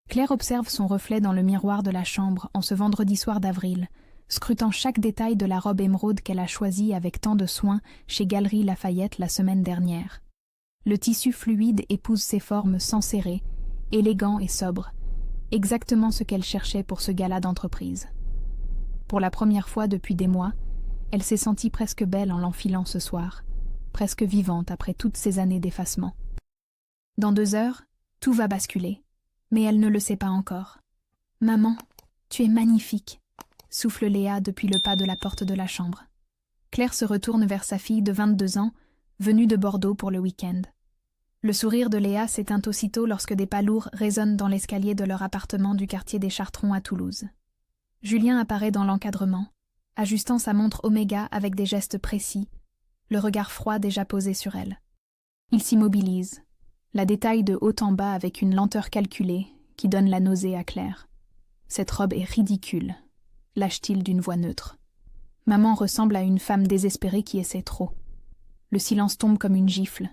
Claire observe son reflet dans le miroir de la chambre en ce vendredi soir d'avril, scrutant chaque détail de la robe émeraude qu'elle a choisie avec tant de soin chez Galeries Lafayette la semaine dernière. Le tissu fluide épouse ses formes sans serrer, élégant et sobre, exactement ce qu'elle cherchait pour ce gala d'entreprise. Pour la première fois depuis des mois, elle s'est sentie presque belle en l'enfilant ce soir, presque vivante après toutes ces années d'effacement. Dans 2 heures, tout va basculer, mais elle ne le sait pas encore. « Maman, tu es magnifique !» souffle Léa depuis le pas de la porte de la chambre. Claire se retourne vers sa fille de 22 ans, venue de Bordeaux pour le week-end. Le sourire de Léa s'éteint aussitôt lorsque des pas lourds résonnent dans l'escalier de leur appartement du quartier des Chartrons à Toulouse. Julien apparaît dans l'encadrement, ajustant sa montre Oméga avec des gestes précis, le regard froid déjà posé sur elle. Il s'immobilise, la détaille de haut en bas avec une lenteur calculée qui donne la nausée à Claire. Cette robe est ridicule, lâche-t-il d'une voix neutre. Maman ressemble à une femme désespérée qui essaie trop. Le silence tombe comme une gifle.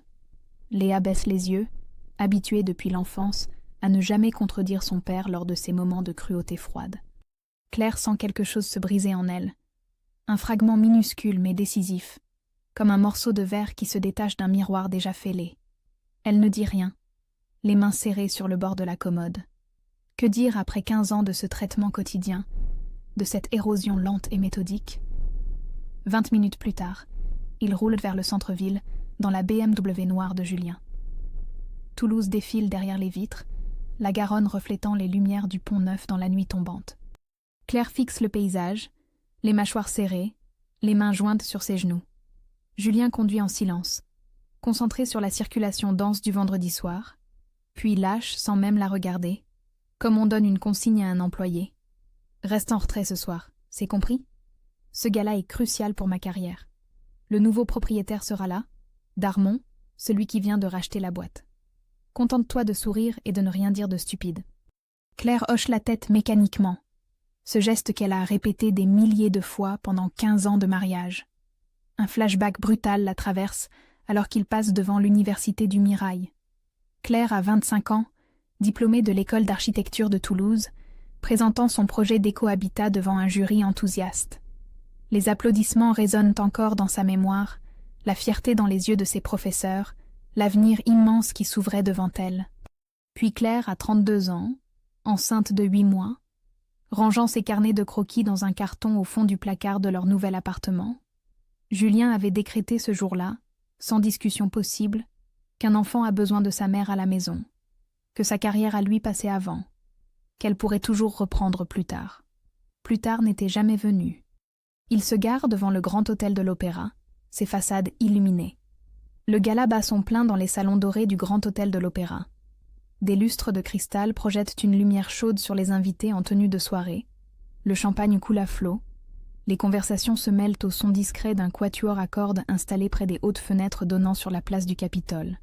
Léa baisse les yeux, habituée depuis l'enfance à ne jamais contredire son père lors de ces moments de cruauté froide. Claire sent quelque chose se briser en elle. Un fragment minuscule mais décisif, comme un morceau de verre qui se détache d'un miroir déjà fêlé. Elle ne dit rien, les mains serrées sur le bord de la commode. Que dire après 15 ans de ce traitement quotidien, de cette érosion lente et méthodique? 20 minutes plus tard, ils roulent vers le centre-ville, dans la BMW noire de Julien. Toulouse défile derrière les vitres, la Garonne reflétant les lumières du pont Neuf dans la nuit tombante. Claire fixe le paysage, les mâchoires serrées, les mains jointes sur ses genoux. Julien conduit en silence, concentré sur la circulation dense du vendredi soir, puis lâche sans même la regarder, comme on donne une consigne à un employé. « Reste en retrait ce soir, c'est compris? Ce gala est crucial pour ma carrière. Le nouveau propriétaire sera là, Darmon, celui qui vient de racheter la boîte. Contente-toi de sourire et de ne rien dire de stupide. » Claire hoche la tête mécaniquement, ce geste qu'elle a répété des milliers de fois pendant 15 ans de mariage. Un flashback brutal la traverse alors qu'il passe devant l'université du Mirail. Claire a 25 ans, diplômée de l'école d'architecture de Toulouse, présentant son projet d'éco-habitat devant un jury enthousiaste. Les applaudissements résonnent encore dans sa mémoire, la fierté dans les yeux de ses professeurs, l'avenir immense qui s'ouvrait devant elle. Puis Claire a 32 ans, enceinte de 8 mois, rangeant ses carnets de croquis dans un carton au fond du placard de leur nouvel appartement. Julien avait décrété ce jour-là, sans discussion possible, qu'un enfant a besoin de sa mère à la maison, que sa carrière à lui passait avant, qu'elle pourrait toujours reprendre plus tard. Plus tard n'était jamais venu. Il se gare devant le grand hôtel de l'Opéra, ses façades illuminées. Le gala bat son plein dans les salons dorés du grand hôtel de l'Opéra. Des lustres de cristal projettent une lumière chaude sur les invités en tenue de soirée. Le champagne coule à flot. Les conversations se mêlent au son discret d'un quatuor à cordes installé près des hautes fenêtres donnant sur la place du Capitole.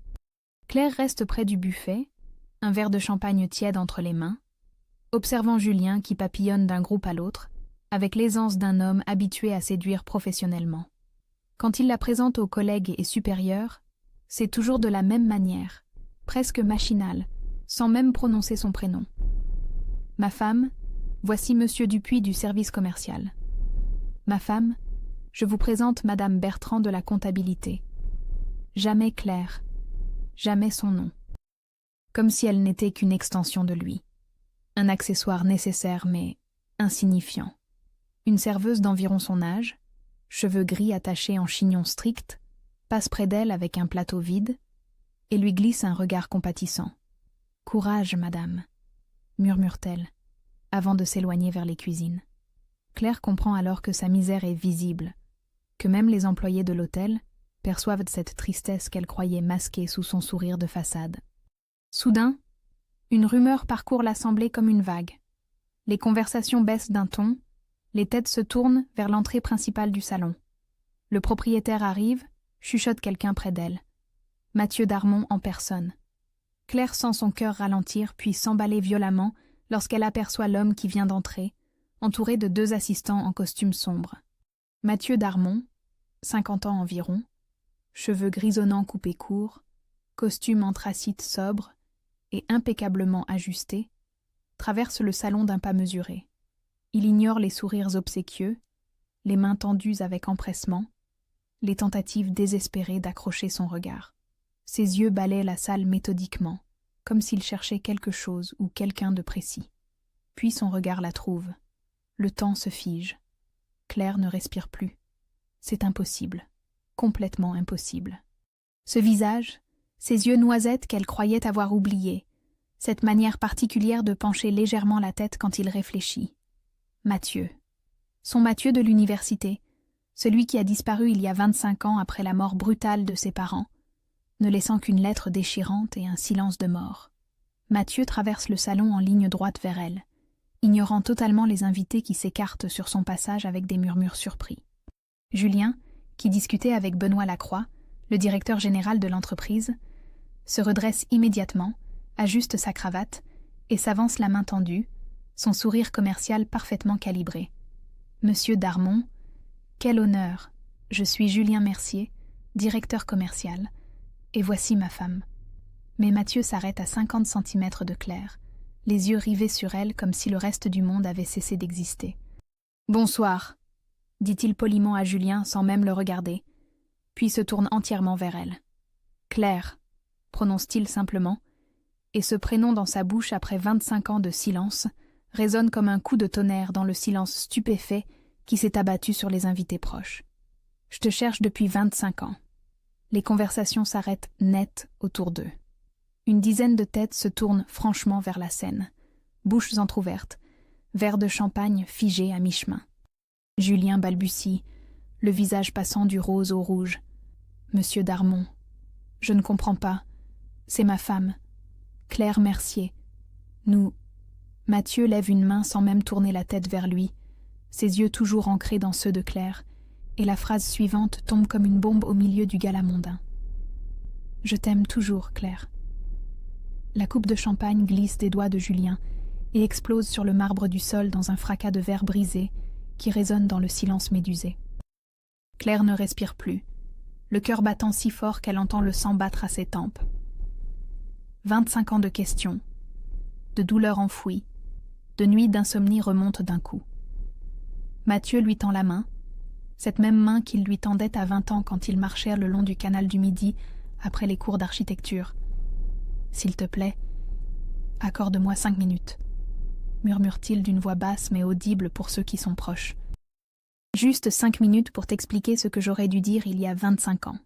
Claire reste près du buffet, un verre de champagne tiède entre les mains, observant Julien qui papillonne d'un groupe à l'autre, avec l'aisance d'un homme habitué à séduire professionnellement. Quand il la présente aux collègues et supérieurs, c'est toujours de la même manière, presque machinale, sans même prononcer son prénom. « Ma femme, voici Monsieur Dupuis du service commercial. Ma femme, je vous présente Madame Bertrand de la comptabilité. » Jamais Claire, jamais son nom. Comme si elle n'était qu'une extension de lui. Un accessoire nécessaire mais insignifiant. Une serveuse d'environ son âge, cheveux gris attachés en chignon strict, passe près d'elle avec un plateau vide et lui glisse un regard compatissant. « Courage, madame », murmure-t-elle, avant de s'éloigner vers les cuisines. Claire comprend alors que sa misère est visible, que même les employés de l'hôtel perçoivent cette tristesse qu'elle croyait masquée sous son sourire de façade. Soudain, une rumeur parcourt l'assemblée comme une vague. Les conversations baissent d'un ton, les têtes se tournent vers l'entrée principale du salon. Le propriétaire arrive, chuchote quelqu'un près d'elle. Mathieu Darmon en personne. Claire sent son cœur ralentir puis s'emballer violemment lorsqu'elle aperçoit l'homme qui vient d'entrer, entouré de 2 assistants en costume sombre. Mathieu Darmon, 50 ans environ, cheveux grisonnants coupés courts, costume anthracite sobre et impeccablement ajusté, traverse le salon d'un pas mesuré. Il ignore les sourires obséquieux, les mains tendues avec empressement, les tentatives désespérées d'accrocher son regard. Ses yeux balaient la salle méthodiquement, comme s'il cherchait quelque chose ou quelqu'un de précis. Puis son regard la trouve. Le temps se fige. Claire ne respire plus. C'est impossible. Complètement impossible. Ce visage, ces yeux noisettes qu'elle croyait avoir oubliés, cette manière particulière de pencher légèrement la tête quand il réfléchit. Mathieu. Son Mathieu de l'université, celui qui a disparu il y a 25 ans après la mort brutale de ses parents, ne laissant qu'une lettre déchirante et un silence de mort. Mathieu traverse le salon en ligne droite vers elle, ignorant totalement les invités qui s'écartent sur son passage avec des murmures surpris. Julien, qui discutait avec Benoît Lacroix, le directeur général de l'entreprise, se redresse immédiatement, ajuste sa cravate et s'avance la main tendue, son sourire commercial parfaitement calibré. « Monsieur Darmon, quel honneur! Je suis Julien Mercier, directeur commercial, et voici ma femme. » Mais Mathieu s'arrête à 50 centimètres de Claire, les yeux rivés sur elle comme si le reste du monde avait cessé d'exister. « Bonsoir », dit-il poliment à Julien sans même le regarder, puis se tourne entièrement vers elle. « Claire », prononce-t-il simplement, et ce prénom dans sa bouche après 25 ans de silence résonne comme un coup de tonnerre dans le silence stupéfait qui s'est abattu sur les invités proches. « Je te cherche depuis 25 ans. » Les conversations s'arrêtent net autour d'eux. Une dizaine de têtes se tournent franchement vers la scène, bouches entr'ouvertes, verres de champagne figés à mi-chemin. Julien balbutie, le visage passant du rose au rouge. « Monsieur Darmon, je ne comprends pas. C'est ma femme. Claire Mercier. Nous... » Mathieu lève une main sans même tourner la tête vers lui, ses yeux toujours ancrés dans ceux de Claire, et la phrase suivante tombe comme une bombe au milieu du gala mondain. « Je t'aime toujours, Claire. » La coupe de champagne glisse des doigts de Julien et explose sur le marbre du sol dans un fracas de verre brisé qui résonne dans le silence médusé. Claire ne respire plus, le cœur battant si fort qu'elle entend le sang battre à ses tempes. 25 ans de questions, de douleurs enfouies, de nuits d'insomnie remontent d'un coup. Mathieu lui tend la main, cette même main qu'il lui tendait à 20 ans quand ils marchèrent le long du canal du Midi après les cours d'architecture. « S'il te plaît, accorde-moi 5 minutes, » murmure-t-il d'une voix basse mais audible pour ceux qui sont proches. « Juste 5 minutes pour t'expliquer ce que j'aurais dû dire il y a 25 ans. »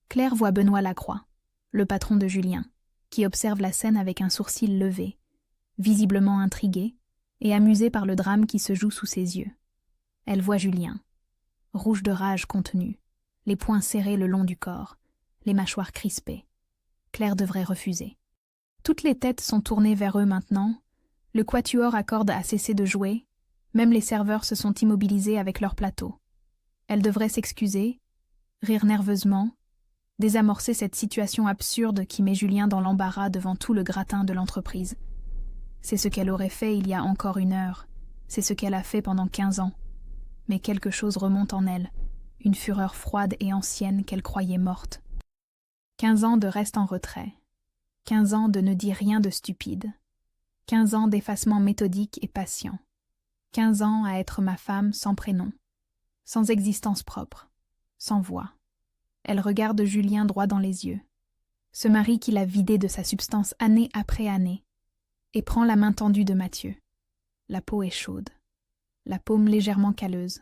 Claire voit Benoît Lacroix, le patron de Julien, qui observe la scène avec un sourcil levé, visiblement intrigué et amusé par le drame qui se joue sous ses yeux. Elle voit Julien, rouge de rage contenue, les poings serrés le long du corps, les mâchoires crispées. Claire devrait refuser. Toutes les têtes sont tournées vers eux maintenant, le quatuor à cordes a cessé de jouer, même les serveurs se sont immobilisés avec leur plateau. Elle devrait s'excuser, rire nerveusement, désamorcer cette situation absurde qui met Julien dans l'embarras devant tout le gratin de l'entreprise. C'est ce qu'elle aurait fait il y a encore 1 heure, c'est ce qu'elle a fait pendant 15 ans. Mais quelque chose remonte en elle, une fureur froide et ancienne qu'elle croyait morte. 15 ans de reste en retrait, 15 ans de ne dire rien de stupide, 15 ans d'effacement méthodique et patient, 15 ans à être ma femme sans prénom, sans existence propre, sans voix. Elle regarde Julien droit dans les yeux, ce mari qui l'a vidé de sa substance année après année, et prend la main tendue de Mathieu. La peau est chaude, la paume légèrement calleuse,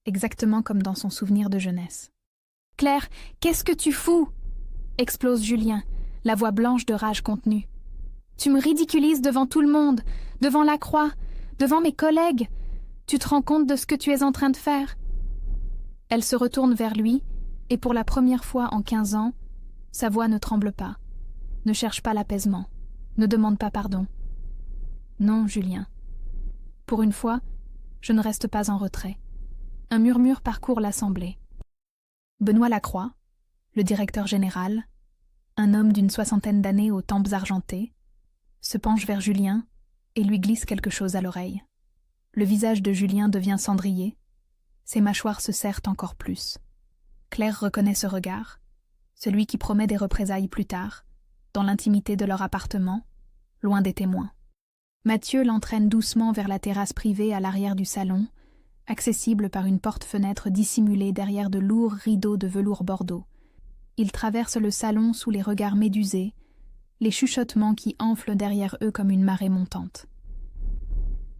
exactement comme dans son souvenir de jeunesse. « Claire, qu'est-ce que tu fous ?» explose Julien, la voix blanche de rage contenue. « Tu me ridiculises devant tout le monde, devant Lacroix, devant mes collègues. Tu te rends compte de ce que tu es en train de faire ?» Elle se retourne vers lui, et pour la première fois en 15 ans, sa voix ne tremble pas, ne cherche pas l'apaisement, ne demande pas pardon. « Non, Julien. Pour une fois, je ne reste pas en retrait. » Un murmure parcourt l'assemblée. Benoît Lacroix, le directeur général, un homme d'une 60aine d'années aux tempes argentées, se penche vers Julien et lui glisse quelque chose à l'oreille. Le visage de Julien devient cendrier, ses mâchoires se serrent encore plus. Claire reconnaît ce regard, celui qui promet des représailles plus tard, dans l'intimité de leur appartement, loin des témoins. Mathieu l'entraîne doucement vers la terrasse privée à l'arrière du salon, accessible par une porte-fenêtre dissimulée derrière de lourds rideaux de velours bordeaux. Ils traversent le salon sous les regards médusés, les chuchotements qui enflent derrière eux comme une marée montante.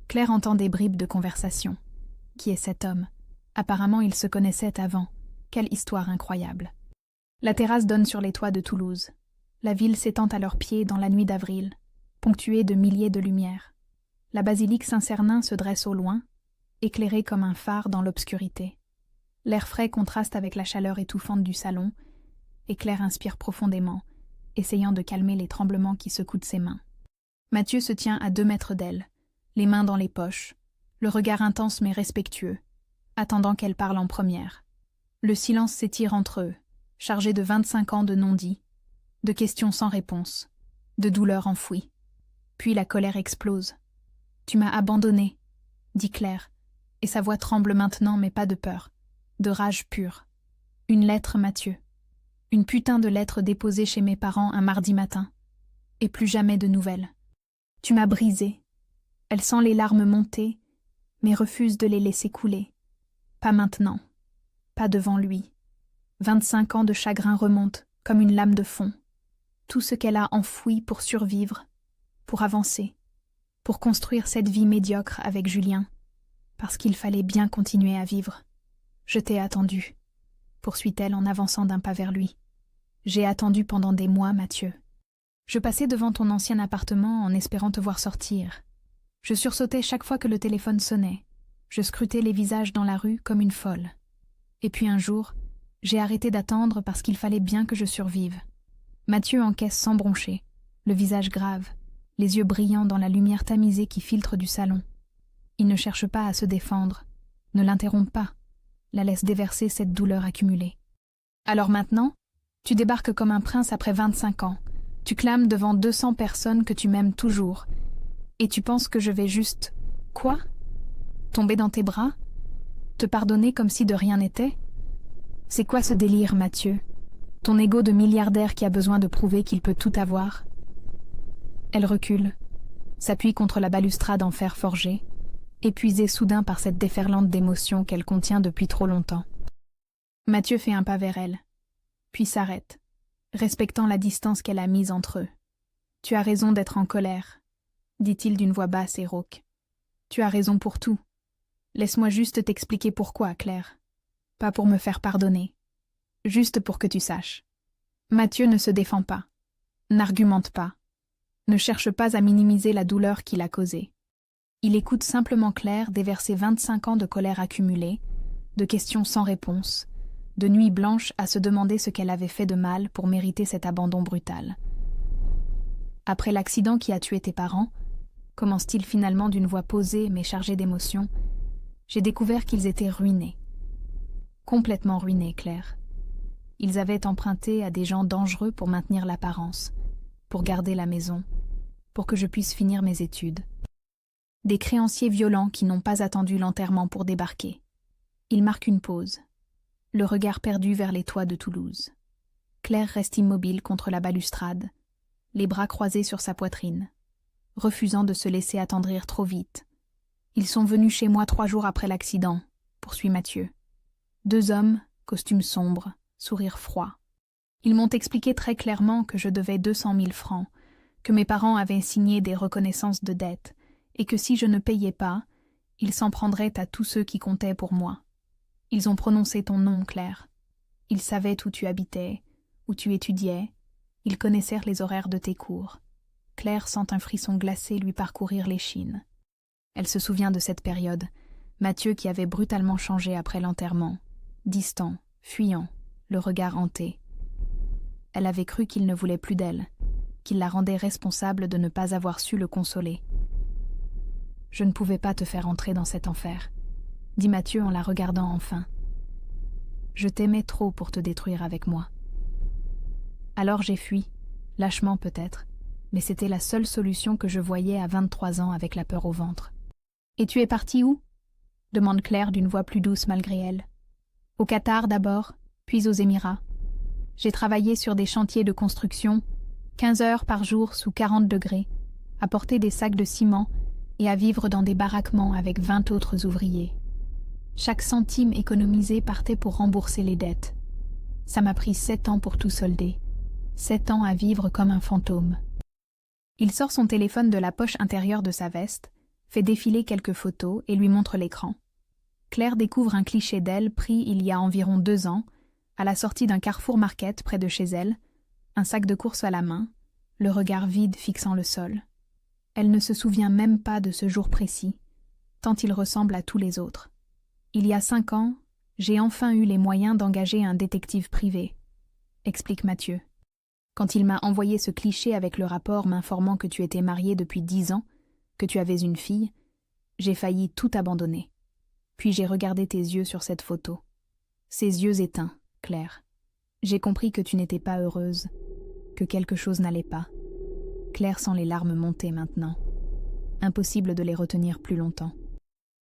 Claire entend des bribes de conversation. Qui est cet homme? Apparemment, ils se connaissaient avant. Quelle histoire incroyable. La terrasse donne sur les toits de Toulouse. La ville s'étend à leurs pieds dans la nuit d'avril, ponctuée de milliers de lumières. La basilique Saint-Cernin se dresse au loin, éclairée comme un phare dans l'obscurité. L'air frais contraste avec la chaleur étouffante du salon, et Claire inspire profondément, essayant de calmer les tremblements qui secouent ses mains. Mathieu se tient à 2 mètres d'elle, les mains dans les poches, le regard intense mais respectueux, attendant qu'elle parle en première. Le silence s'étire entre eux, chargé de 25 ans de non-dits, de questions sans réponse, de douleurs enfouies. Puis la colère explose. « Tu m'as abandonnée », dit Claire, et sa voix tremble maintenant mais pas de peur, de rage pure. « Une lettre, Mathieu. Une putain de lettre déposée chez mes parents un mardi matin. Et plus jamais de nouvelles. Tu m'as brisée. » Elle sent les larmes monter, mais refuse de les laisser couler. Pas maintenant. Pas devant lui. 25 ans de chagrin remontent comme une lame de fond. Tout ce qu'elle a enfoui pour survivre, pour avancer, pour construire cette vie médiocre avec Julien, parce qu'il fallait bien continuer à vivre. Je t'ai attendu, poursuit-elle en avançant d'un pas vers lui. J'ai attendu pendant des mois, Mathieu. Je passais devant ton ancien appartement en espérant te voir sortir. Je sursautais chaque fois que le téléphone sonnait. Je scrutais les visages dans la rue comme une folle. Et puis un jour, j'ai arrêté d'attendre parce qu'il fallait bien que je survive. Mathieu encaisse sans broncher, le visage grave, les yeux brillants dans la lumière tamisée qui filtre du salon. Il ne cherche pas à se défendre, ne l'interrompt pas, la laisse déverser cette douleur accumulée. Alors maintenant, tu débarques comme un prince après 25 ans, tu clames devant 200 personnes que tu m'aimes toujours, et tu penses que je vais juste... Quoi? Tomber dans tes bras? Te pardonner comme si de rien n'était? C'est quoi ce délire, Mathieu? Ton ego de milliardaire qui a besoin de prouver qu'il peut tout avoir? Elle recule, s'appuie contre la balustrade en fer forgé, épuisée soudain par cette déferlante d'émotions qu'elle contient depuis trop longtemps. Mathieu fait un pas vers elle, puis s'arrête, respectant la distance qu'elle a mise entre eux. « Tu as raison d'être en colère, » dit-il d'une voix basse et rauque. « Tu as raison pour tout. Laisse-moi juste t'expliquer pourquoi, Claire. Pas pour me faire pardonner. Juste pour que tu saches. » Mathieu ne se défend pas, n'argumente pas, ne cherche pas à minimiser la douleur qu'il a causée. Il écoute simplement Claire déverser 25 ans de colère accumulée, de questions sans réponse, de nuits blanches à se demander ce qu'elle avait fait de mal pour mériter cet abandon brutal. Après l'accident qui a tué tes parents, commence-t-il finalement d'une voix posée mais chargée d'émotion, j'ai découvert qu'ils étaient ruinés. Complètement ruinés, Claire. Ils avaient emprunté à des gens dangereux pour maintenir l'apparence, pour garder la maison, pour que je puisse finir mes études. Des créanciers violents qui n'ont pas attendu l'enterrement pour débarquer. Il marque une pause, le regard perdu vers les toits de Toulouse. Claire reste immobile contre la balustrade, les bras croisés sur sa poitrine, refusant de se laisser attendrir trop vite. Ils sont venus chez moi 3 jours après l'accident, poursuit Mathieu. 2 hommes, costumes sombres, sourire froid. Ils m'ont expliqué très clairement que je devais 200 000 francs, que mes parents avaient signé des reconnaissances de dette, et que si je ne payais pas, ils s'en prendraient à tous ceux qui comptaient pour moi. Ils ont prononcé ton nom, Claire. Ils savaient où tu habitais, où tu étudiais. Ils connaissèrent les horaires de tes cours. Claire sent un frisson glacé lui parcourir l'échine. Elle se souvient de cette période, Mathieu qui avait brutalement changé après l'enterrement, distant, fuyant, le regard hanté. Elle avait cru qu'il ne voulait plus d'elle, qu'il la rendait responsable de ne pas avoir su le consoler. « Je ne pouvais pas te faire entrer dans cet enfer », dit Mathieu en la regardant enfin. « Je t'aimais trop pour te détruire avec moi. » Alors j'ai fui, lâchement peut-être, mais c'était la seule solution que je voyais à 23 ans avec la peur au ventre. « Et tu es partie où ?» demande Claire d'une voix plus douce malgré elle. « Au Qatar d'abord, puis aux Émirats. J'ai travaillé sur des chantiers de construction, 15 heures par jour sous 40 degrés, à porter des sacs de ciment et à vivre dans des baraquements avec 20 autres ouvriers. Chaque centime économisé partait pour rembourser les dettes. Ça m'a pris 7 ans pour tout solder. 7 ans à vivre comme un fantôme. Il sort son téléphone de la poche intérieure de sa veste, fait défiler quelques photos et lui montre l'écran. Claire découvre un cliché d'elle pris il y a environ 2 ans, à la sortie d'un Carrefour Market près de chez elle, un sac de course à la main, le regard vide fixant le sol. Elle ne se souvient même pas de ce jour précis, tant il ressemble à tous les autres. Il y a 5 ans, j'ai enfin eu les moyens d'engager un détective privé, explique Mathieu. Quand il m'a envoyé ce cliché avec le rapport m'informant que tu étais mariée depuis 10 ans, que tu avais une fille, j'ai failli tout abandonner. Puis j'ai regardé tes yeux sur cette photo. Ces yeux éteints, Claire. J'ai compris que tu n'étais pas heureuse, que quelque chose n'allait pas. Claire sent les larmes monter maintenant. Impossible de les retenir plus longtemps.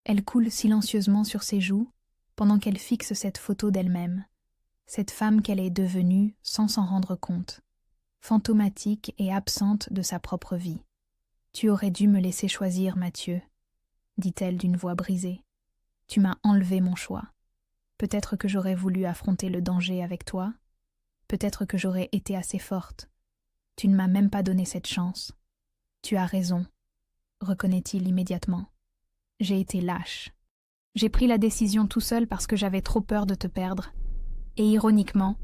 Elle coule silencieusement sur ses joues pendant qu'elle fixe cette photo d'elle-même, cette femme qu'elle est devenue sans s'en rendre compte, fantomatique et absente de sa propre vie. « Tu aurais dû me laisser choisir, Mathieu, » dit-elle d'une voix brisée. « Tu m'as enlevé mon choix. Peut-être que j'aurais voulu affronter le danger avec toi. Peut-être que j'aurais été assez forte. Tu ne m'as même pas donné cette chance. Tu as raison, » reconnaît-il immédiatement. « J'ai été lâche. J'ai pris la décision tout seul parce que j'avais trop peur de te perdre. Et ironiquement,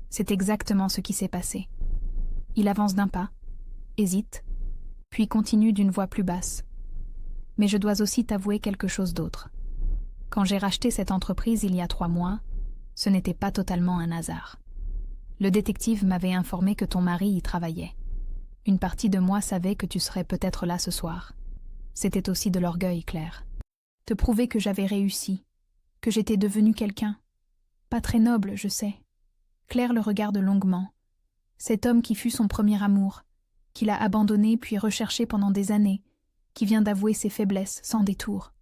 c'est exactement ce qui s'est passé. » Il avance d'un pas, hésite, puis continue d'une voix plus basse. « Mais je dois aussi t'avouer quelque chose d'autre. Quand j'ai racheté cette entreprise il y a 3 mois, ce n'était pas totalement un hasard. Le détective m'avait informé que ton mari y travaillait. Une partie de moi savait que tu serais peut-être là ce soir. C'était aussi de l'orgueil, Claire. Te prouver que j'avais réussi, que j'étais devenue quelqu'un. Pas très noble, je sais. » Claire le regarde longuement. Cet homme qui fut son premier amour, qu'il a abandonné puis recherché pendant des années, qui vient d'avouer ses faiblesses sans détour.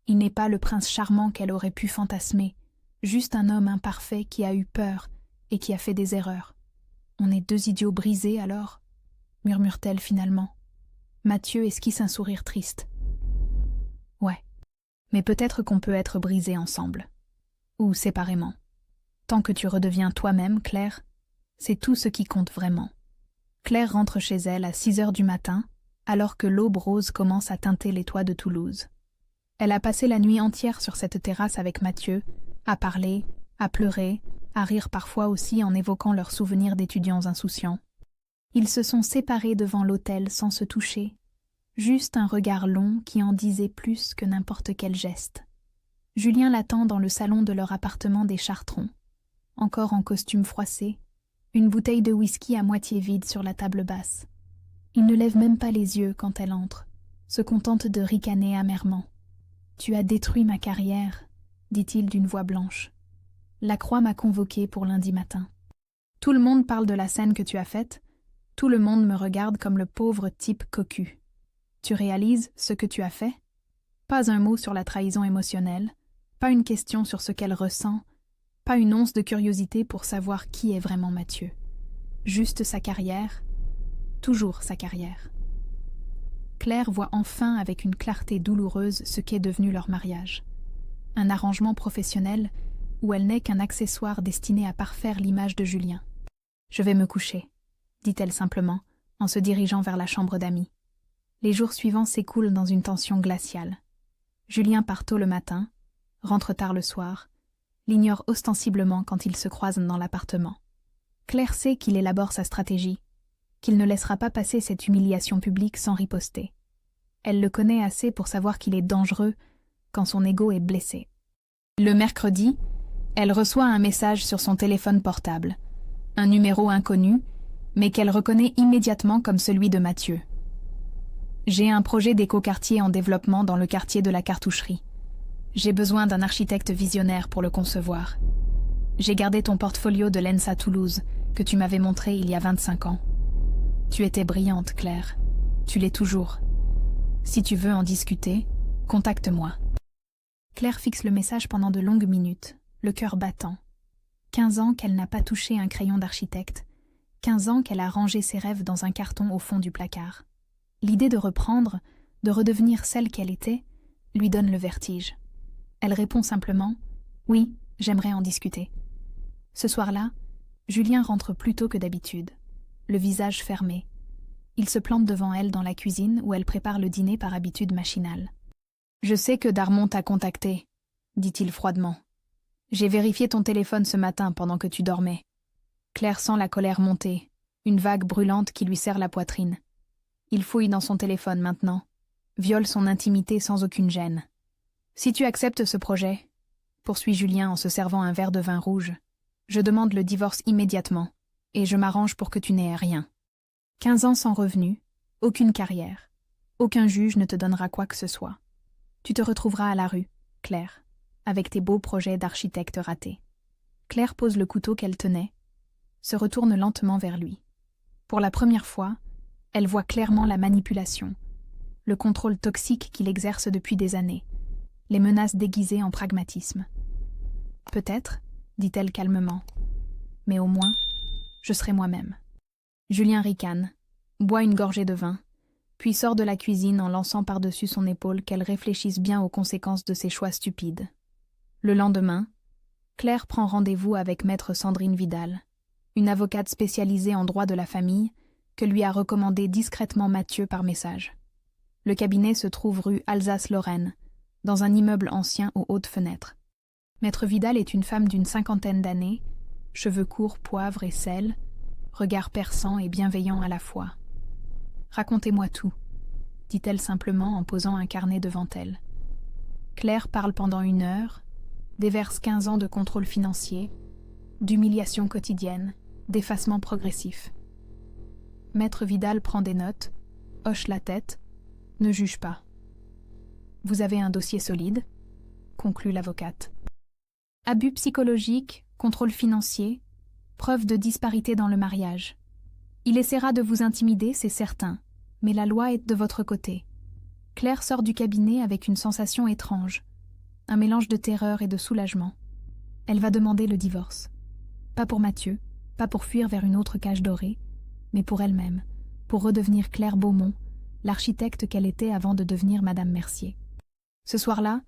Il n'est pas le prince charmant qu'elle aurait pu fantasmer, juste un homme imparfait qui a eu peur et qui a fait des erreurs. « On est 2 idiots brisés alors ?» murmure-t-elle finalement. Mathieu esquisse un sourire triste. « Ouais, mais peut-être qu'on peut être brisés ensemble. Ou séparément. Tant que tu redeviens toi-même, Claire, c'est tout ce qui compte vraiment. » Claire rentre chez elle à 6 heures du matin, alors que l'aube rose commence à teinter les toits de Toulouse. Elle a passé la nuit entière sur cette terrasse avec Mathieu, à parler, à pleurer, à rire parfois aussi en évoquant leurs souvenirs d'étudiants insouciants. Ils se sont séparés devant l'autel sans se toucher, juste un regard long qui en disait plus que n'importe quel geste. Julien l'attend dans le salon de leur appartement des Chartrons, encore en costume froissé, une bouteille de whisky à moitié vide sur la table basse. Il ne lève même pas les yeux quand elle entre, se contente de ricaner amèrement. « Tu as détruit ma carrière, » dit-il d'une voix blanche. « La Croix m'a convoqué pour lundi matin. Tout le monde parle de la scène que tu as faite, tout le monde me regarde comme le pauvre type cocu. Tu réalises ce que tu as fait? Pas un mot sur la trahison émotionnelle, pas une question sur ce qu'elle ressent, pas une once de curiosité pour savoir qui est vraiment Mathieu. Juste sa carrière, toujours sa carrière. » Claire voit enfin avec une clarté douloureuse ce qu'est devenu leur mariage. Un arrangement professionnel où elle n'est qu'un accessoire destiné à parfaire l'image de Julien. « Je vais me coucher, » dit-elle simplement, en se dirigeant vers la chambre d'amis. Les jours suivants s'écoulent dans une tension glaciale. Julien part tôt le matin, rentre tard le soir, l'ignore ostensiblement quand ils se croisent dans l'appartement. Claire sait qu'il élabore sa stratégie, qu'il ne laissera pas passer cette humiliation publique sans riposter. Elle le connaît assez pour savoir qu'il est dangereux quand son ego est blessé. Le mercredi, elle reçoit un message sur son téléphone portable, un numéro inconnu, mais qu'elle reconnaît immédiatement comme celui de Mathieu. « J'ai un projet d'écoquartier en développement dans le quartier de la Cartoucherie. J'ai besoin d'un architecte visionnaire pour le concevoir. J'ai gardé ton portfolio de l'ENSA Toulouse que tu m'avais montré il y a 25 ans. Tu étais brillante, Claire. Tu l'es toujours. Si tu veux en discuter, contacte-moi. » Claire fixe le message pendant de longues minutes, le cœur battant. 15 ans qu'elle n'a pas touché un crayon d'architecte, 15 ans qu'elle a rangé ses rêves dans un carton au fond du placard. L'idée de reprendre, de redevenir celle qu'elle était, lui donne le vertige. Elle répond simplement « Oui, j'aimerais en discuter ». Ce soir-là, Julien rentre plus tôt que d'habitude, le visage fermé. Il se plante devant elle dans la cuisine où elle prépare le dîner par habitude machinale. « Je sais que Darmon t'a contacté », dit-il froidement. « J'ai vérifié ton téléphone ce matin pendant que tu dormais. » Claire sent la colère monter, une vague brûlante qui lui serre la poitrine. Il fouille dans son téléphone maintenant, viole son intimité sans aucune gêne. « Si tu acceptes ce projet, » poursuit Julien en se servant un verre de vin rouge, « je demande le divorce immédiatement, et je m'arrange pour que tu n'aies rien. 15 ans sans revenu, aucune carrière. Aucun juge ne te donnera quoi que ce soit. Tu te retrouveras à la rue, Claire, avec tes beaux projets d'architecte ratés. » Claire pose le couteau qu'elle tenait, se retourne lentement vers lui. Pour la première fois, elle voit clairement la manipulation, le contrôle toxique qu'il exerce depuis des années, les menaces déguisées en pragmatisme. « Peut-être, » dit-elle calmement, « mais au moins, je serai moi-même. » Julien ricane, boit une gorgée de vin, puis sort de la cuisine en lançant par-dessus son épaule qu'elle réfléchisse bien aux conséquences de ses choix stupides. Le lendemain, Claire prend rendez-vous avec maître Sandrine Vidal, une avocate spécialisée en droit de la famille, que lui a recommandé discrètement Mathieu par message. Le cabinet se trouve rue Alsace-Lorraine, dans un immeuble ancien aux hautes fenêtres. Maître Vidal est une femme d'une 50aine d'années, cheveux courts, poivre et sel, regard perçant et bienveillant à la fois. « Racontez-moi tout », dit-elle simplement en posant un carnet devant elle. Claire parle pendant 1 heure, déverse 15 ans de contrôle financier, d'humiliation quotidienne, d'effacement progressif. Maître Vidal prend des notes, hoche la tête, ne juge pas. « Vous avez un dossier solide », conclut l'avocate. Abus psychologiques, contrôle financier, preuve de disparité dans le mariage. Il essaiera de vous intimider, c'est certain, mais la loi est de votre côté. Claire sort du cabinet avec une sensation étrange, un mélange de terreur et de soulagement. Elle va demander le divorce. Pas pour Mathieu, pas pour fuir vers une autre cage dorée, mais pour elle-même, pour redevenir Claire Beaumont, l'architecte qu'elle était avant de devenir Madame Mercier. Ce soir-là,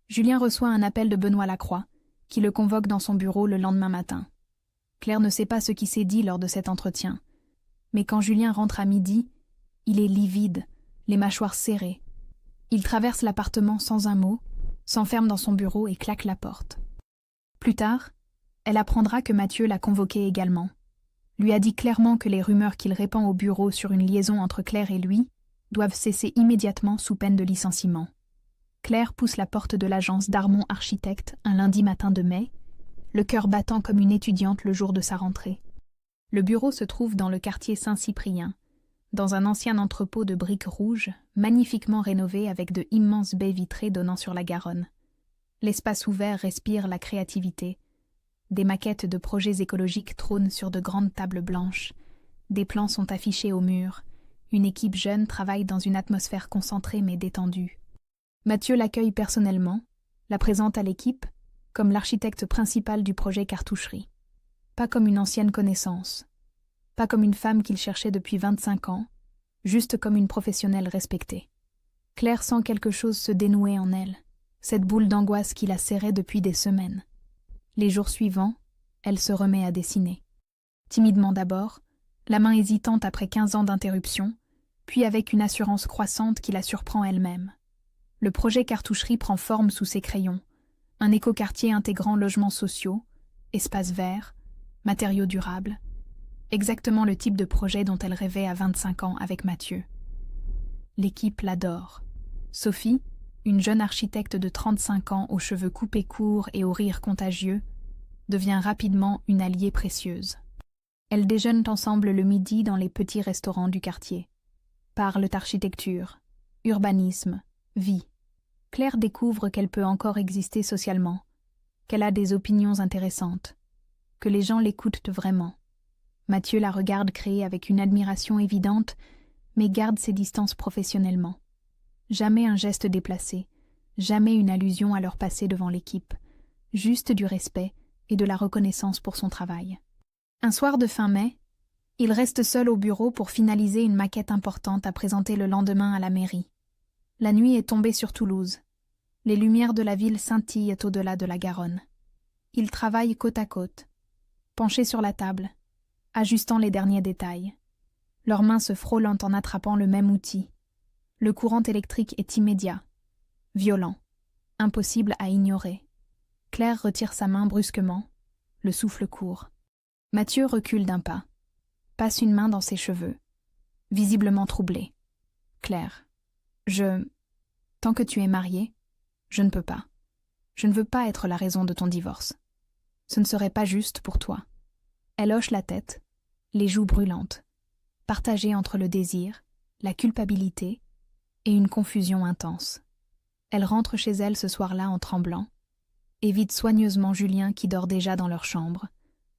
Julien reçoit un appel de Benoît Lacroix, qui le convoque dans son bureau le lendemain matin. Claire ne sait pas ce qui s'est dit lors de cet entretien, mais quand Julien rentre à midi, il est livide, les mâchoires serrées. Il traverse l'appartement sans un mot, s'enferme dans son bureau et claque la porte. Plus tard, elle apprendra que Mathieu l'a convoqué également, lui a dit clairement que les rumeurs qu'il répand au bureau sur une liaison entre Claire et lui doivent cesser immédiatement sous peine de licenciement. Claire pousse la porte de l'agence Darmon Architecte un lundi matin de mai, le cœur battant comme une étudiante le jour de sa rentrée. Le bureau se trouve dans le quartier Saint-Cyprien, dans un ancien entrepôt de briques rouges, magnifiquement rénové avec de immenses baies vitrées donnant sur la Garonne. L'espace ouvert respire la créativité. Des maquettes de projets écologiques trônent sur de grandes tables blanches. Des plans sont affichés au mur. Une équipe jeune travaille dans une atmosphère concentrée mais détendue. Mathieu l'accueille personnellement, la présente à l'équipe, comme l'architecte principal du projet Cartoucherie. Pas comme une ancienne connaissance, pas comme une femme qu'il cherchait depuis 25 ans, juste comme une professionnelle respectée. Claire sent quelque chose se dénouer en elle, cette boule d'angoisse qui la serrait depuis des semaines. Les jours suivants, elle se remet à dessiner. Timidement d'abord, la main hésitante après 15 ans d'interruption, puis avec une assurance croissante qui la surprend elle-même. Le projet Cartoucherie prend forme sous ses crayons, un écoquartier intégrant logements sociaux, espaces verts, matériaux durables, exactement le type de projet dont elle rêvait à 25 ans avec Mathieu. L'équipe l'adore. Sophie, une jeune architecte de 35 ans aux cheveux coupés courts et au rire contagieux, devient rapidement une alliée précieuse. Elles déjeunent ensemble le midi dans les petits restaurants du quartier. Parlent architecture, urbanisme, vie. Claire découvre qu'elle peut encore exister socialement, qu'elle a des opinions intéressantes, que les gens l'écoutent vraiment. Mathieu la regarde créer avec une admiration évidente, mais garde ses distances professionnellement. Jamais un geste déplacé, jamais une allusion à leur passé devant l'équipe, juste du respect et de la reconnaissance pour son travail. Un soir de fin mai, Il reste seul au bureau pour finaliser une maquette importante à présenter le lendemain à la mairie. La nuit est tombée sur Toulouse. Les lumières de la ville scintillent au-delà de la Garonne. Il travaille côte à côte, penché sur la table, ajustant les derniers détails. Leurs mains se frôlant en attrapant le même outil. Le courant électrique est immédiat, violent, impossible à ignorer. Claire retire sa main brusquement, le souffle court. Mathieu recule d'un pas, passe une main dans ses cheveux, visiblement troublé. Claire, tant que tu es mariée, je ne peux pas. Je ne veux pas être la raison de ton divorce. Ce ne serait pas juste pour toi. Elle hoche la tête, les joues brûlantes, partagées entre le désir, la culpabilité et une confusion intense. Elle rentre chez elle ce soir-là en tremblant, évite soigneusement Julien qui dort déjà dans leur chambre,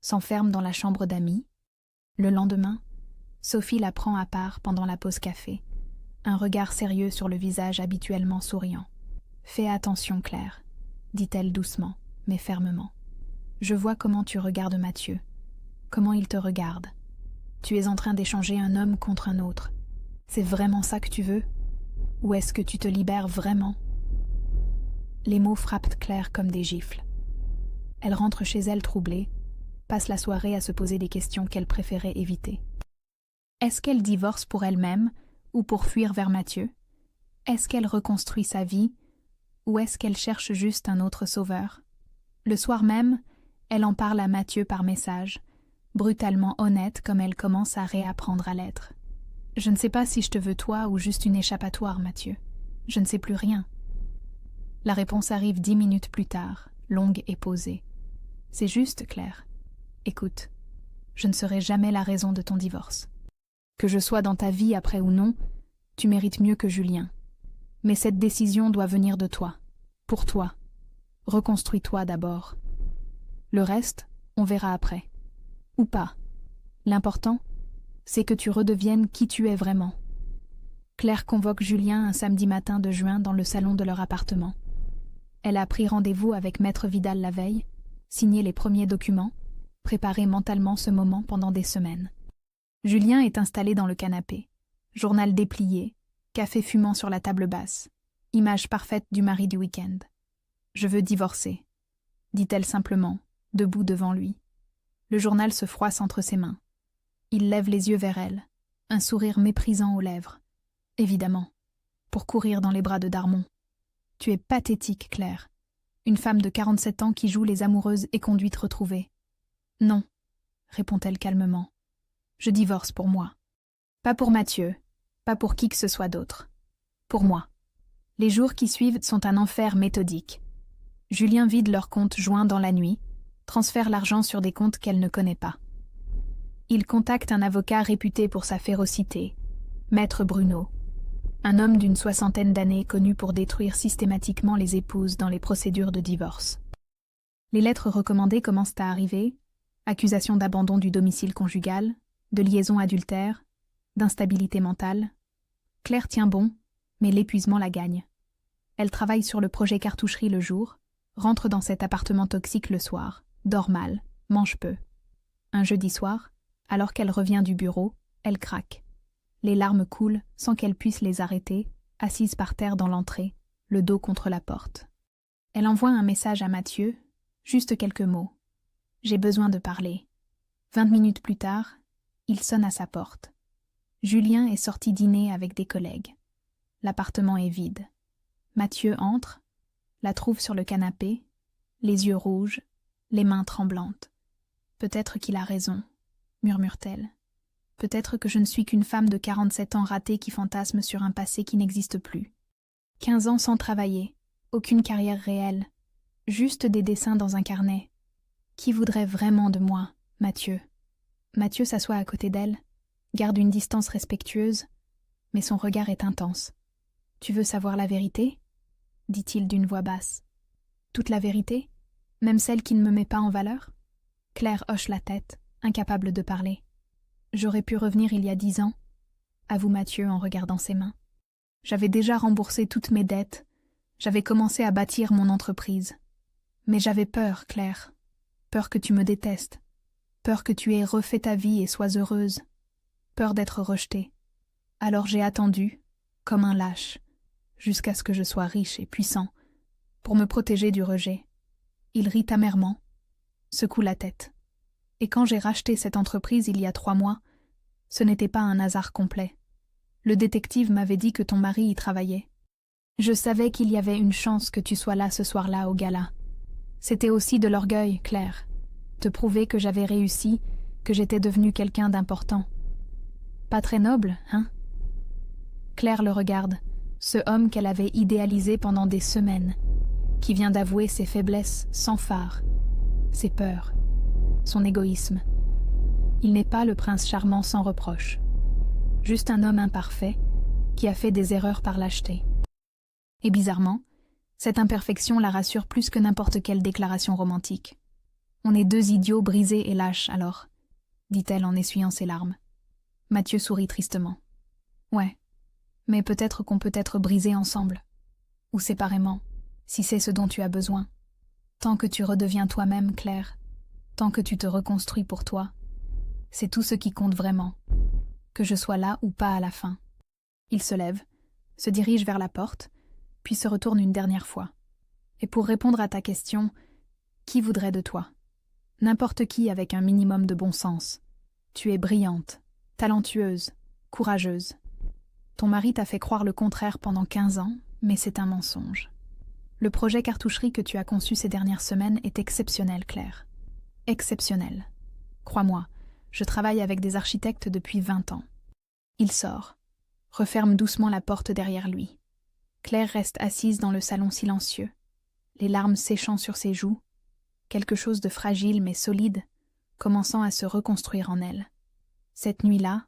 s'enferme dans la chambre d'amis. Le lendemain, Sophie la prend à part pendant la pause café, un regard sérieux sur le visage habituellement souriant. « Fais attention, Claire, » dit-elle doucement, mais fermement. « Je vois comment tu regardes Mathieu, comment il te regarde. Tu es en train d'échanger un homme contre un autre. C'est vraiment ça que tu veux? Ou est-ce que tu te libères vraiment ?» Les mots frappent Claire comme des gifles. Elle rentre chez elle troublée, passe la soirée à se poser des questions qu'elle préférait éviter. Est-ce qu'elle divorce pour elle-même ou pour fuir vers Mathieu? Est-ce qu'elle reconstruit sa vie ou est-ce qu'elle cherche juste un autre sauveur? Le soir même, elle en parle à Mathieu par message, brutalement honnête comme elle commence à réapprendre à l'être. « Je ne sais pas si je te veux toi ou juste une échappatoire, Mathieu. Je ne sais plus rien. » La réponse arrive 10 minutes plus tard, longue et posée. « C'est juste, Claire. Écoute, je ne serai jamais la raison de ton divorce. Que je sois dans ta vie après ou non, tu mérites mieux que Julien. Mais cette décision doit venir de toi, pour toi. Reconstruis-toi d'abord. Le reste, on verra après. Ou pas. L'important, c'est que tu redeviennes qui tu es vraiment. » Claire convoque Julien un samedi matin de juin dans le salon de leur appartement. Elle a pris rendez-vous avec Maître Vidal la veille, signé les premiers documents, préparé mentalement ce moment pendant des semaines. Julien est installé dans le canapé, journal déplié, café fumant sur la table basse, image parfaite du mari du week-end. « Je veux divorcer », dit-elle simplement, debout devant lui. Le journal se froisse entre ses mains. Il lève les yeux vers elle, un sourire méprisant aux lèvres. Évidemment, pour courir dans les bras de Darmon. « Tu es pathétique, Claire. Une femme de 47 ans qui joue les amoureuses éconduites retrouvées. »« Non, » répond-elle calmement. « Je divorce pour moi. Pas pour Mathieu, pas pour qui que ce soit d'autre. Pour moi. » Les jours qui suivent sont un enfer méthodique. Julien vide leurs comptes joints dans la nuit, transfère l'argent sur des comptes qu'elle ne connaît pas. Il contacte un avocat réputé pour sa férocité, Maître Bruno, un homme d'une 60aine d'années connu pour détruire systématiquement les épouses dans les procédures de divorce. Les lettres recommandées commencent à arriver, accusations d'abandon du domicile conjugal, de liaison adultère, d'instabilité mentale. Claire tient bon, mais l'épuisement la gagne. Elle travaille sur le projet cartoucherie le jour, rentre dans cet appartement toxique le soir, dort mal, mange peu. Un jeudi soir, alors qu'elle revient du bureau, elle craque. Les larmes coulent sans qu'elle puisse les arrêter, assise par terre dans l'entrée, le dos contre la porte. Elle envoie un message à Mathieu, juste quelques mots. « J'ai besoin de parler. » 20 minutes plus tard, il sonne à sa porte. Julien est sorti dîner avec des collègues. L'appartement est vide. Mathieu entre, la trouve sur le canapé, les yeux rouges, les mains tremblantes. « Peut-être qu'il a raison, » murmure-t-elle. « Peut-être que je ne suis qu'une femme de 47 ans ratée qui fantasme sur un passé qui n'existe plus. 15 ans sans travailler, aucune carrière réelle, juste des dessins dans un carnet. Qui voudrait vraiment de moi, Mathieu ?» Mathieu s'assoit à côté d'elle, garde une distance respectueuse, mais son regard est intense. « Tu veux savoir la vérité ?» dit-il d'une voix basse. « Toute la vérité? Même celle qui ne me met pas en valeur ?» Claire hoche la tête, incapable de parler. « J'aurais pu revenir il y a 10 ans, » avoue Mathieu en regardant ses mains. « J'avais déjà remboursé toutes mes dettes, j'avais commencé à bâtir mon entreprise. Mais j'avais peur, Claire. Peur que tu me détestes. Peur que tu aies refait ta vie et sois heureuse. Peur d'être rejetée. Alors j'ai attendu, comme un lâche, jusqu'à ce que je sois riche et puissant, pour me protéger du rejet. Il rit amèrement, secoue la tête. Et quand j'ai racheté cette entreprise il y a 3 mois, ce n'était pas un hasard complet. Le détective m'avait dit que ton mari y travaillait. Je savais qu'il y avait une chance que tu sois là ce soir-là au gala. C'était aussi de l'orgueil, Claire. Te prouver que j'avais réussi, que j'étais devenue quelqu'un d'important. Pas très noble, hein? Claire le regarde, ce homme qu'elle avait idéalisé pendant des semaines, qui vient d'avouer ses faiblesses sans phare, ses peurs, son égoïsme. Il n'est pas le prince charmant sans reproche. Juste un homme imparfait, qui a fait des erreurs par lâcheté. Et bizarrement, cette imperfection la rassure plus que n'importe quelle déclaration romantique. On est 2 idiots brisés et lâches, alors, dit-elle en essuyant ses larmes. Mathieu sourit tristement. Ouais, mais peut-être qu'on peut être brisés ensemble, ou séparément, si c'est ce dont tu as besoin. Tant que tu redeviens toi-même, Claire, tant que tu te reconstruis pour toi, c'est tout ce qui compte vraiment, que je sois là ou pas à la fin. Il se lève, se dirige vers la porte, puis se retourne une dernière fois. Et pour répondre à ta question, qui voudrait de toi? N'importe qui avec un minimum de bon sens. Tu es brillante, talentueuse, courageuse. Ton mari t'a fait croire le contraire pendant 15 ans, mais c'est un mensonge. Le projet cartoucherie que tu as conçu ces dernières semaines est exceptionnel, Claire. Exceptionnel. Crois-moi, je travaille avec des architectes depuis 20 ans. Il sort, referme doucement la porte derrière lui. Claire reste assise dans le salon silencieux, les larmes séchant sur ses joues, quelque chose de fragile mais solide, commençant à se reconstruire en elle. Cette nuit-là,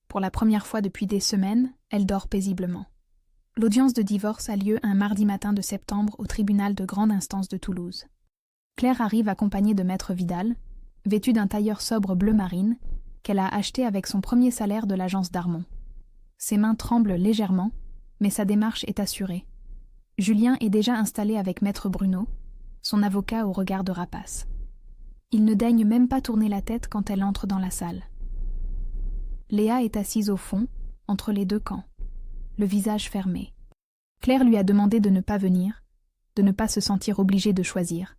pour la première fois depuis des semaines, elle dort paisiblement. L'audience de divorce a lieu un mardi matin de septembre au tribunal de grande instance de Toulouse. Claire arrive accompagnée de Maître Vidal, vêtue d'un tailleur sobre bleu marine, qu'elle a acheté avec son premier salaire de l'agence Darmon. Ses mains tremblent légèrement, mais sa démarche est assurée. Julien est déjà installé avec Maître Bruno, son avocat au regard de rapace. Il ne daigne même pas tourner la tête quand elle entre dans la salle. Léa est assise au fond, entre les 2 camps, le visage fermé. Claire lui a demandé de ne pas venir, de ne pas se sentir obligée de choisir,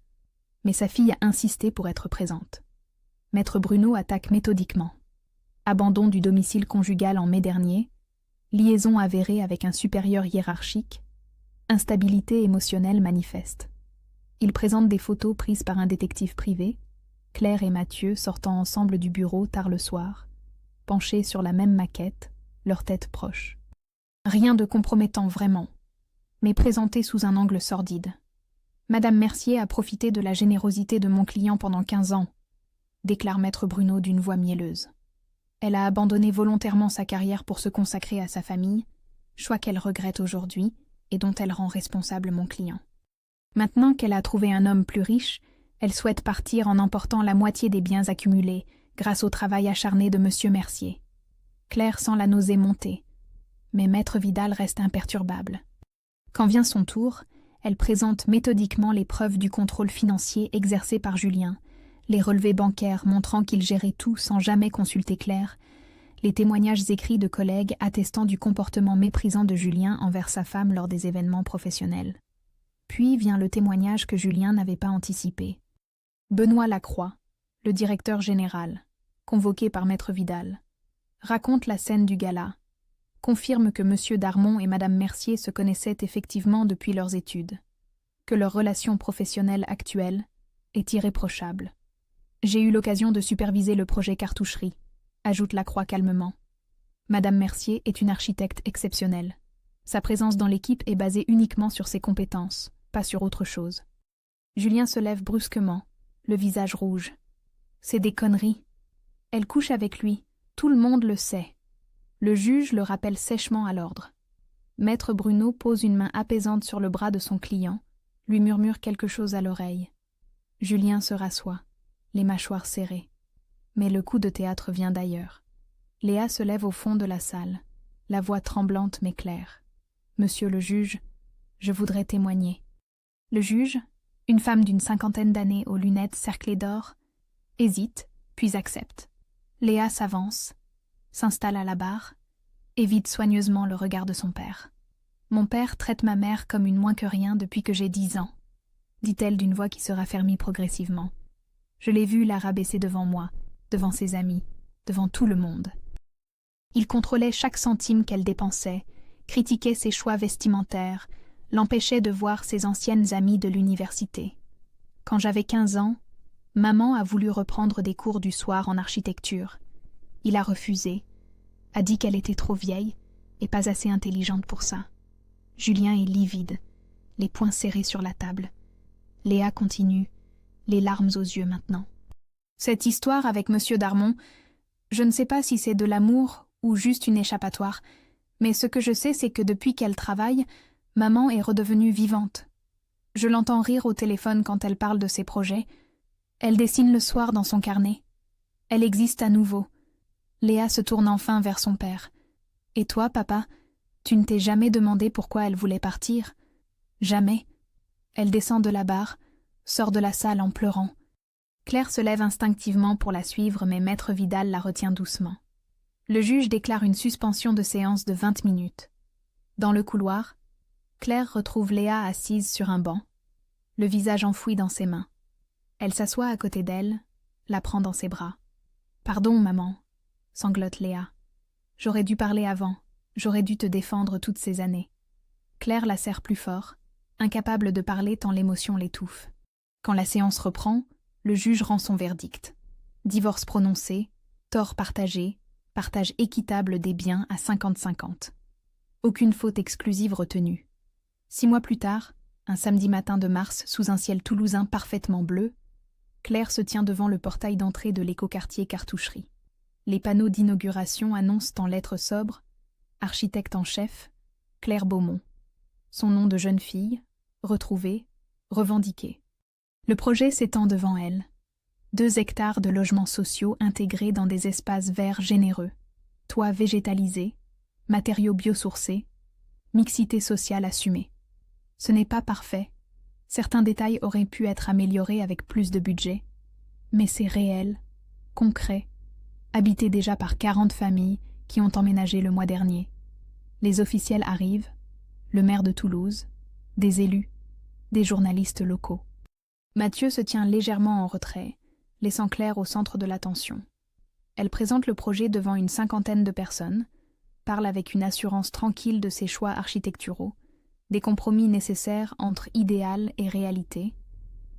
mais sa fille a insisté pour être présente. Maître Bruno attaque méthodiquement. Abandon du domicile conjugal en mai dernier, liaison avérée avec un supérieur hiérarchique, instabilité émotionnelle manifeste. Il présente des photos prises par un détective privé, Claire et Mathieu sortant ensemble du bureau tard le soir, penchés sur la même maquette, leurs têtes proches. Rien de compromettant vraiment, mais présenté sous un angle sordide. Madame Mercier a profité de la générosité de mon client pendant 15 ans, déclare Maître Bruno d'une voix mielleuse. Elle a abandonné volontairement sa carrière pour se consacrer à sa famille, choix qu'elle regrette aujourd'hui et dont elle rend responsable mon client. Maintenant qu'elle a trouvé un homme plus riche, elle souhaite partir en emportant la moitié des biens accumulés grâce au travail acharné de Monsieur Mercier. Claire sent la nausée monter, mais Maître Vidal reste imperturbable. Quand vient son tour, elle présente méthodiquement les preuves du contrôle financier exercé par Julien, les relevés bancaires montrant qu'il gérait tout sans jamais consulter Claire, les témoignages écrits de collègues attestant du comportement méprisant de Julien envers sa femme lors des événements professionnels. Puis vient le témoignage que Julien n'avait pas anticipé. Benoît Lacroix, le directeur général, convoqué par Maître Vidal, raconte la scène du gala, confirme que M. Darmon et Mme Mercier se connaissaient effectivement depuis leurs études, que leur relation professionnelle actuelle est irréprochable. J'ai eu l'occasion de superviser le projet cartoucherie, ajoute Lacroix calmement. Mme Mercier est une architecte exceptionnelle. Sa présence dans l'équipe est basée uniquement sur ses compétences, pas sur autre chose. Julien se lève brusquement, le visage rouge. C'est des conneries. Elle couche avec lui, tout le monde le sait. Le juge le rappelle sèchement à l'ordre. Maître Bruno pose une main apaisante sur le bras de son client, lui murmure quelque chose à l'oreille. Julien se rassoit, les mâchoires serrées. Mais le coup de théâtre vient d'ailleurs. Léa se lève au fond de la salle, la voix tremblante mais claire. « Monsieur le juge, je voudrais témoigner. » Le juge, une femme d'une 50aine d'années aux lunettes cerclées d'or, hésite, puis accepte. Léa s'avance, s'installe à la barre, évite soigneusement le regard de son père. « Mon père traite ma mère comme une moins que rien depuis que j'ai 10 ans, dit-elle d'une voix qui se raffermit progressivement. Je l'ai vu la rabaisser devant moi, devant ses amis, devant tout le monde. Il contrôlait chaque centime qu'elle dépensait, critiquait ses choix vestimentaires, l'empêchait de voir ses anciennes amies de l'université. Quand j'avais 15 ans, maman a voulu reprendre des cours du soir en architecture. Il a refusé, a dit qu'elle était trop vieille et pas assez intelligente pour ça. Julien est livide, les poings serrés sur la table. Léa continue, les larmes aux yeux maintenant. Cette histoire avec Monsieur Darmon, je ne sais pas si c'est de l'amour ou juste une échappatoire, mais ce que je sais, c'est que depuis qu'elle travaille, maman est redevenue vivante. Je l'entends rire au téléphone quand elle parle de ses projets. Elle dessine le soir dans son carnet. Elle existe à nouveau. Léa se tourne enfin vers son père. « Et toi, papa, tu ne t'es jamais demandé pourquoi elle voulait partir ? Jamais. » Elle descend de la barre, sort de la salle en pleurant. Claire se lève instinctivement pour la suivre, mais maître Vidal la retient doucement. Le juge déclare une suspension de séance de 20 minutes. Dans le couloir, Claire retrouve Léa assise sur un banc, le visage enfoui dans ses mains. Elle s'assoit à côté d'elle, la prend dans ses bras. « Pardon, maman », sanglote Léa. « J'aurais dû parler avant, j'aurais dû te défendre toutes ces années. » Claire la serre plus fort, incapable de parler tant l'émotion l'étouffe. Quand la séance reprend, le juge rend son verdict. Divorce prononcé, tort partagé, partage équitable des biens à 50-50. Aucune faute exclusive retenue. 6 mois plus tard, un samedi matin de mars sous un ciel toulousain parfaitement bleu, Claire se tient devant le portail d'entrée de l'écoquartier Cartoucherie. Les panneaux d'inauguration annoncent en lettres sobres « Architecte en chef, Claire Beaumont ». Son nom de jeune fille, retrouvé, revendiqué. Le projet s'étend devant elle. 2 hectares de logements sociaux intégrés dans des espaces verts généreux, toits végétalisés, matériaux biosourcés, mixité sociale assumée. Ce n'est pas parfait. Certains détails auraient pu être améliorés avec plus de budget, mais c'est réel, concret, habité déjà par 40 familles qui ont emménagé le mois dernier. Les officiels arrivent, le maire de Toulouse, des élus, des journalistes locaux. Mathieu se tient légèrement en retrait, laissant Claire au centre de l'attention. Elle présente le projet devant une 50aine de personnes, parle avec une assurance tranquille de ses choix architecturaux, des compromis nécessaires entre idéal et réalité,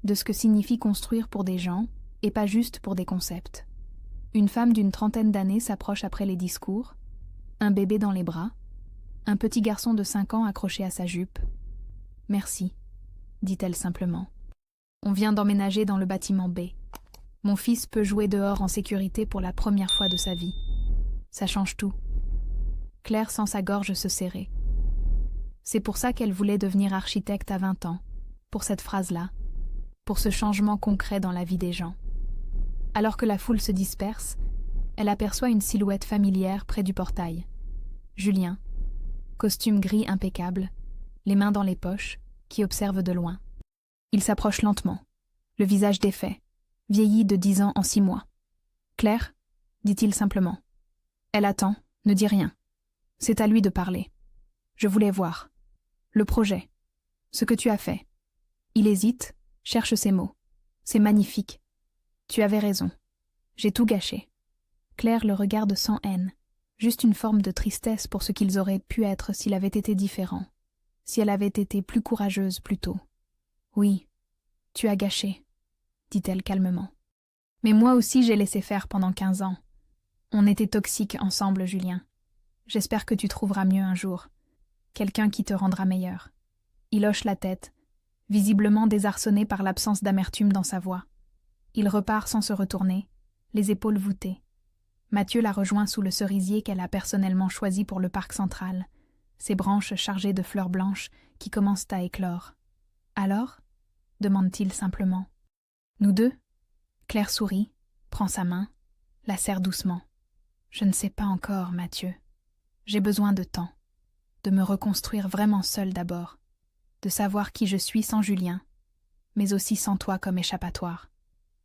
de ce que signifie construire pour des gens et pas juste pour des concepts. Une femme d'une 30aine d'années s'approche après les discours, un bébé dans les bras, un petit garçon de 5 ans accroché à sa jupe. « Merci », dit-elle simplement. « On vient d'emménager dans le bâtiment B. Mon fils peut jouer dehors en sécurité pour la première fois de sa vie. Ça change tout. » Claire sent sa gorge se serrer. C'est pour ça qu'elle voulait devenir architecte à 20 ans, pour cette phrase-là, pour ce changement concret dans la vie des gens. Alors que la foule se disperse, elle aperçoit une silhouette familière près du portail. Julien, costume gris impeccable, les mains dans les poches, qui observe de loin. Il s'approche lentement, le visage défait, vieilli de 10 ans en 6 mois. « Claire ?» dit-il simplement. Elle attend, ne dit rien. C'est à lui de parler. « Je voulais voir. Le projet. Ce que tu as fait. » Il hésite, cherche ses mots. « C'est magnifique. Tu avais raison. J'ai tout gâché. » Claire le regarde sans haine, juste une forme de tristesse pour ce qu'ils auraient pu être s'il avait été différent, si elle avait été plus courageuse plus tôt. « Oui, tu as gâché, » dit-elle calmement. « Mais moi aussi j'ai laissé faire pendant 15 ans. On était toxiques ensemble, Julien. J'espère que tu trouveras mieux un jour. Quelqu'un qui te rendra meilleur. » Il hoche la tête, visiblement désarçonné par l'absence d'amertume dans sa voix. Il repart sans se retourner, les épaules voûtées. Mathieu la rejoint sous le cerisier qu'elle a personnellement choisi pour le parc central, ses branches chargées de fleurs blanches qui commencent à éclore. « Alors ?» demande-t-il simplement. « Nous deux ?» Claire sourit, prend sa main, la serre doucement. « Je ne sais pas encore, Mathieu. J'ai besoin de temps, de me reconstruire vraiment seule d'abord, de savoir qui je suis sans Julien, mais aussi sans toi comme échappatoire. »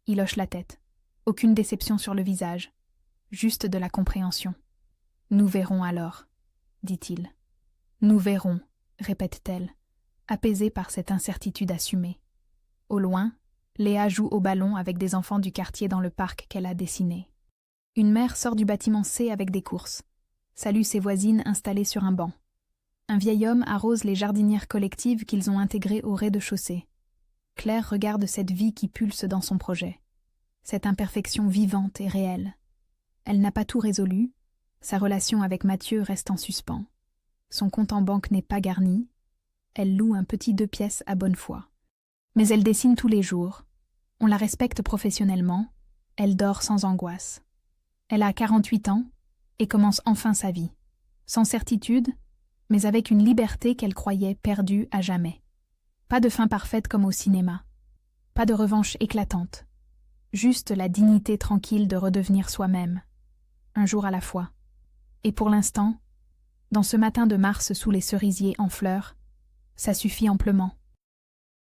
Il hoche la tête. « Aucune déception sur le visage, juste de la compréhension. « Nous verrons alors, » dit-il. « Nous verrons, » répète-t-elle, apaisée par cette incertitude assumée. Au loin, Léa joue au ballon avec des enfants du quartier dans le parc qu'elle a dessiné. Une mère sort du bâtiment C avec des courses, salue ses voisines installées sur un banc. Un vieil homme arrose les jardinières collectives qu'ils ont intégrées au rez-de-chaussée. Claire regarde cette vie qui pulse dans son projet. Cette imperfection vivante et réelle. Elle n'a pas tout résolu, sa relation avec Mathieu reste en suspens. Son compte en banque n'est pas garni. Elle loue un petit 2 pièces à bonne foi. Mais elle dessine tous les jours. On la respecte professionnellement. Elle dort sans angoisse. Elle a 48 ans et commence enfin sa vie. Sans certitude, mais avec une liberté qu'elle croyait perdue à jamais. Pas de fin parfaite comme au cinéma. Pas de revanche éclatante. Juste la dignité tranquille de redevenir soi-même. Un jour à la fois. Et pour l'instant, dans ce matin de mars sous les cerisiers en fleurs, ça suffit amplement.